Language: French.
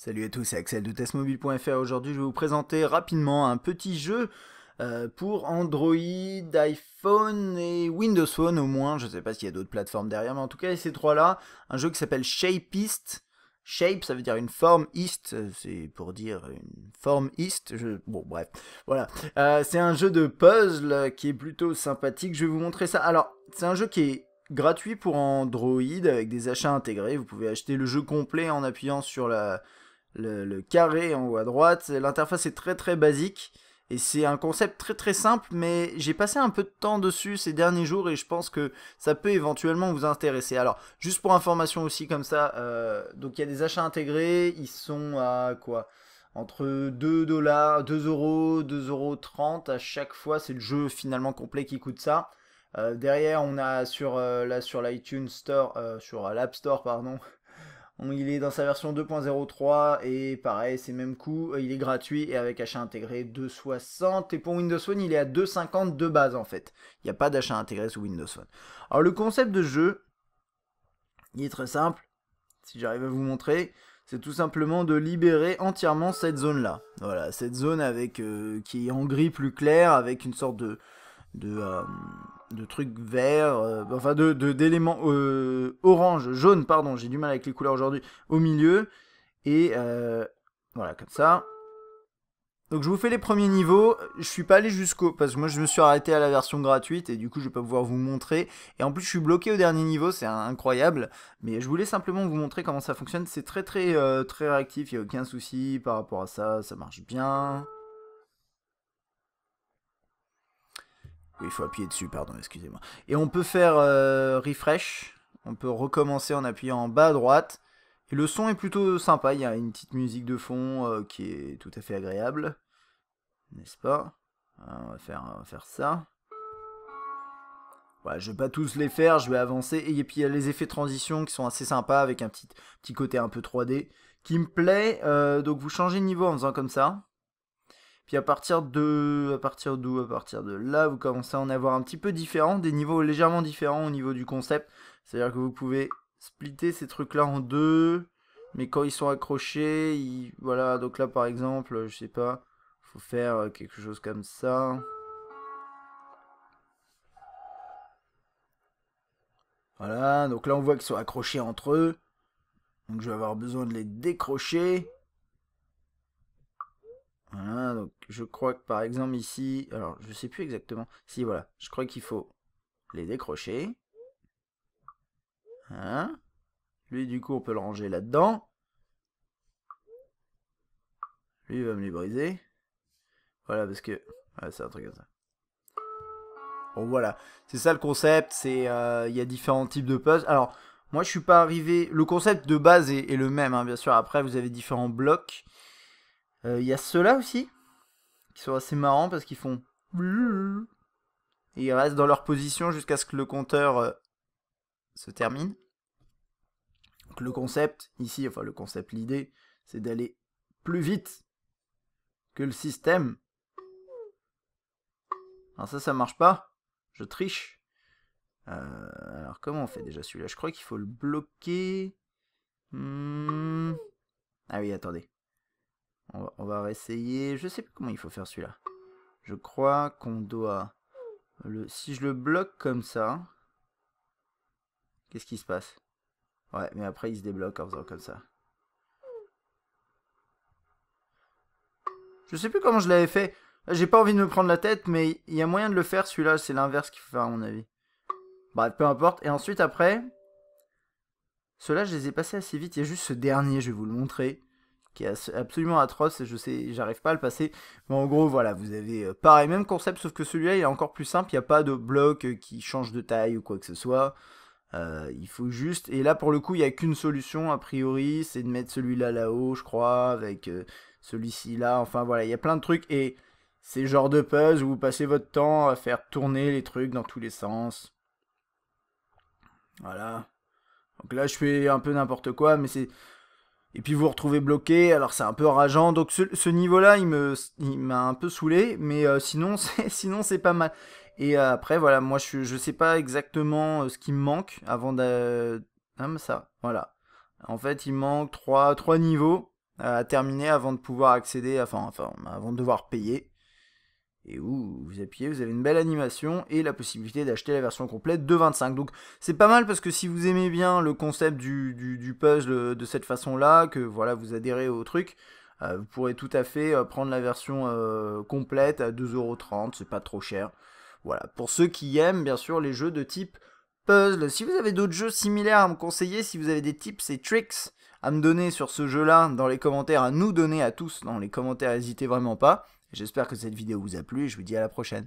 Salut à tous, c'est Axel de testmobile.fr. Aujourd'hui, je vais vous présenter rapidement un petit jeu pour Android, iPhone et Windows Phone au moins. Je ne sais pas s'il y a d'autres plateformes derrière, mais en tout cas, ces trois-là. Un jeu qui s'appelle Shapeist. Shape, ça veut dire une forme, East, c'est pour dire une forme East. Bon, bref, voilà. C'est un jeu de puzzle qui est plutôt sympathique. Je vais vous montrer ça. Alors, c'est un jeu qui est gratuit pour Android avec des achats intégrés. Vous pouvez acheter le jeu complet en appuyant sur le carré en haut à droite. L'interface est très très basique et c'est un concept très très simple, mais j'ai passé un peu de temps dessus ces derniers jours et je pense que ça peut éventuellement vous intéresser. Alors, juste pour information aussi comme ça, donc il y a des achats intégrés, ils sont à quoi? Entre 2 dollars, 2 euros, 2,30 € à chaque fois, c'est le jeu finalement complet qui coûte ça. Derrière, on a sur l'iTunes Store, sur l'App Store, pardon, il est dans sa version 2.03 et pareil, c'est même coût, il est gratuit et avec achat intégré 2,60 et pour Windows Phone il est à 2,50 de base en fait. Il n'y a pas d'achat intégré sous Windows Phone. Alors le concept de jeu, il est très simple, si j'arrive à vous montrer, c'est tout simplement de libérer entièrement cette zone là. Voilà, cette zone avec qui est en gris plus clair avec une sorte de, euh, de trucs verts, enfin d'éléments orange, jaune, pardon, j'ai du mal avec les couleurs aujourd'hui, au milieu, et voilà, comme ça. Donc je vous fais les premiers niveaux, je suis pas allé jusqu'au, parce que moi je me suis arrêté à la version gratuite, et du coup je vais pas pouvoir vous montrer, et en plus je suis bloqué au dernier niveau, c'est incroyable, mais je voulais simplement vous montrer comment ça fonctionne, c'est très très très réactif, il n'y a aucun souci par rapport à ça, ça marche bien. Oui, il faut appuyer dessus, pardon, excusez-moi. Et on peut faire refresh. On peut recommencer en appuyant en bas à droite. Et le son est plutôt sympa. Il y a une petite musique de fond qui est tout à fait agréable. N'est-ce pas? On va faire ça. Voilà, je vais pas tous les faire, je vais avancer. Et puis il y a les effets de transition qui sont assez sympas avec un petit côté un peu 3D qui me plaît. Donc vous changez de niveau en faisant comme ça. Puis à partir d'où? À partir de là, vous commencez à en avoir un petit peu différent, des niveaux légèrement différents au niveau du concept. C'est-à-dire que vous pouvez splitter ces trucs-là en deux, mais quand ils sont accrochés, voilà, donc là par exemple, je sais pas, faut faire quelque chose comme ça. Voilà, donc là on voit qu'ils sont accrochés entre eux. Donc je vais avoir besoin de les décrocher. Voilà, donc je crois que par exemple ici, alors je sais plus exactement. Si voilà, je crois qu'il faut les décrocher. Hein? Lui, du coup, on peut le ranger là-dedans. Lui, il va me les briser. Voilà, parce que... Ouais, c'est un truc comme ça. Bon, voilà. C'est ça le concept. Il y a différents types de puzzles. Alors, moi, je suis pas arrivé... Le concept de base est le même, hein, bien sûr. Après, vous avez différents blocs. Il y a ceux-là aussi, qui sont assez marrants parce qu'ils font... Et ils restent dans leur position jusqu'à ce que le compteur se termine. Donc, le concept, ici, enfin, le concept, l'idée, c'est d'aller plus vite que le système. Alors ça marche pas. Je triche. Alors comment on fait déjà celui-là? Je crois qu'il faut le bloquer. Ah oui, attendez. On va réessayer. Je sais pas comment il faut faire celui-là. Je crois qu'on doit... Si je le bloque comme ça... Qu'est-ce qui se passe? Ouais, mais après il se débloque en faisant comme ça. Je sais plus comment je l'avais fait. J'ai pas envie de me prendre la tête, mais il y a moyen de le faire celui-là. C'est l'inverse qu'il faut faire à mon avis. Bref, peu importe. Et ensuite après... Ceux-là, je les ai passés assez vite. Il y a juste ce dernier, je vais vous le montrer, qui est absolument atroce. Je sais, j'arrive pas à le passer. Mais en gros, voilà, vous avez pareil, même concept, sauf que celui-là, il est encore plus simple. Il n'y a pas de bloc qui change de taille ou quoi que ce soit. Il faut juste... Et là, pour le coup, il n'y a qu'une solution, a priori, c'est de mettre celui-là là-haut, je crois, avec celui-ci là. Enfin, voilà, il y a plein de trucs. Et c'est le genre de puzzle où vous passez votre temps à faire tourner les trucs dans tous les sens. Voilà. Donc là, je fais un peu n'importe quoi, mais c'est... Et puis vous vous retrouvez bloqué, alors c'est un peu rageant. Donc ce niveau-là, il m'a un peu saoulé, mais sinon c'est pas mal. Et après, voilà, moi je sais pas exactement ce qui me manque avant de... Ah, mais ça, voilà. En fait, il manque trois niveaux. à terminer avant de pouvoir accéder, enfin avant de devoir payer. Et où vous appuyez, vous avez une belle animation et la possibilité d'acheter la version complète de 25. Donc c'est pas mal parce que si vous aimez bien le concept du puzzle de cette façon-là, que voilà vous adhérez au truc, vous pourrez tout à fait prendre la version complète à 2,30€, c'est pas trop cher. Voilà, pour ceux qui aiment bien sûr les jeux de type puzzle. Si vous avez d'autres jeux similaires à me conseiller, si vous avez des tips et tricks à me donner sur ce jeu-là dans les commentaires, à nous donner à tous dans les commentaires, n'hésitez vraiment pas. J'espère que cette vidéo vous a plu et je vous dis à la prochaine.